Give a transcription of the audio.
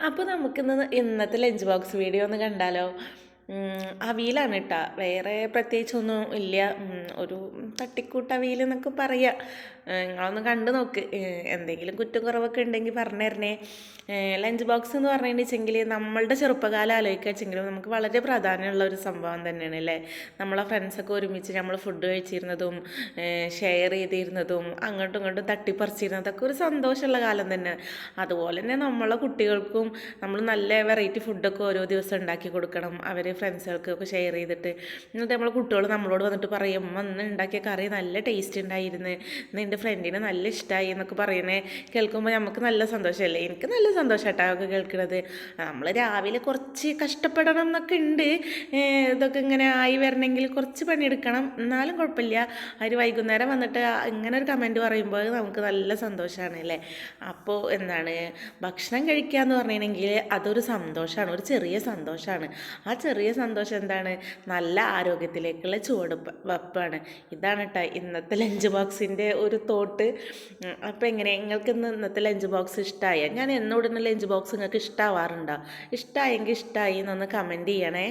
അപ്പോൾ നമുക്കിന്ന് ഇന്നത്തെ ലഞ്ച് ബോക്സ് വീഡിയോ ഒന്ന് കണ്ടാലോ? അവിയലാണ് കേട്ടോ, വേറെ പ്രത്യേകിച്ചൊന്നും ഇല്ല. ഒരു തട്ടിക്കൂട്ട് അവിയൽ എന്നൊക്കെ പറയാം. നിങ്ങളൊന്ന് കണ്ടു നോക്ക്. എന്തെങ്കിലും കുറ്റം കുറവൊക്കെ ഉണ്ടെങ്കിൽ പറഞ്ഞു തരണേ. ലഞ്ച് ബോക്സ് എന്ന് പറഞ്ഞിട്ടുണ്ടെങ്കിൽ നമ്മളുടെ ചെറുപ്പകാലം ആലോചിക്കുക വെച്ചെങ്കിലും നമുക്ക് വളരെ പ്രാധാന്യമുള്ള ഒരു സംഭവം തന്നെയാണ് അല്ലേ. നമ്മളെ ഫ്രണ്ട്സൊക്കെ ഒരുമിച്ച് നമ്മൾ ഫുഡ് കഴിച്ചിരുന്നതും ഷെയർ ചെയ്തിരുന്നതും അങ്ങോട്ടും ഇങ്ങോട്ടും തട്ടിപ്പറിച്ചിരുന്നതൊക്കെ ഒരു സന്തോഷമുള്ള കാലം തന്നെ. അതുപോലെ തന്നെ നമ്മളെ കുട്ടികൾക്കും നമ്മൾ നല്ല വെറൈറ്റി ഫുഡൊക്കെ ഓരോ ദിവസം ഉണ്ടാക്കി കൊടുക്കണം. അവർ ഫ്രണ്ട്സുകൾക്കൊക്കെ ഷെയർ ചെയ്തിട്ട്, എന്നിട്ട് നമ്മൾ കുട്ടികൾ നമ്മളോട് വന്നിട്ട് പറയും, അന്ന് ഉണ്ടാക്കിയ കറി നല്ല ടേസ്റ്റ് ഉണ്ടായിരുന്നു, ഇന്ന് എൻ്റെ ഫ്രണ്ടിന് നല്ല ഇഷ്ടമായി എന്നൊക്കെ പറയണേ കേൾക്കുമ്പോൾ നമുക്ക് നല്ല സന്തോഷമല്ലേ. എനിക്ക് നല്ല സന്തോഷമായിട്ടാണ് അതൊക്കെ കേൾക്കുന്നത്. നമ്മൾ രാവിലെ കുറച്ച് കഷ്ടപ്പെടണം എന്നൊക്കെ ഉണ്ട്. ഇതൊക്കെ ഇങ്ങനെ ആയി വരണമെങ്കിൽ കുറച്ച് പണിയെടുക്കണം, എന്നാലും കുഴപ്പമില്ല. അവർ വൈകുന്നേരം വന്നിട്ട് ഇങ്ങനെ ഒരു കമൻറ്റ് പറയുമ്പോൾ നമുക്ക് നല്ല സന്തോഷമാണ് അല്ലേ. അപ്പോൾ എന്താണ്, ഭക്ഷണം കഴിക്കുക എന്ന് പറഞ്ഞിട്ടുണ്ടെങ്കിൽ അതൊരു സന്തോഷമാണ്, ഒരു ചെറിയ സന്തോഷമാണ്. ആ ചെറിയ സന്തോഷം എന്താണ്, നല്ല ആരോഗ്യത്തിലേക്കുള്ള വെപ്പാണ്. ഇതാണ് കേട്ടോ ഇന്നത്തെ ലഞ്ച് ബോക്സിൻ്റെ ഒരു തോട്ട്. അപ്പോൾ എങ്ങനെ, നിങ്ങൾക്ക് ഇന്നത്തെ ലഞ്ച് ബോക്സ് ഇഷ്ടമായ? ഞാൻ എന്നോടുന്ന ലഞ്ച് ബോക്സ് നിങ്ങൾക്ക് ഇഷ്ടമാവാറുണ്ടോ? ഇഷ്ടമായെങ്കിൽ ഇഷ്ടമായി എന്നൊന്ന് കമൻറ്റ് ചെയ്യണേ.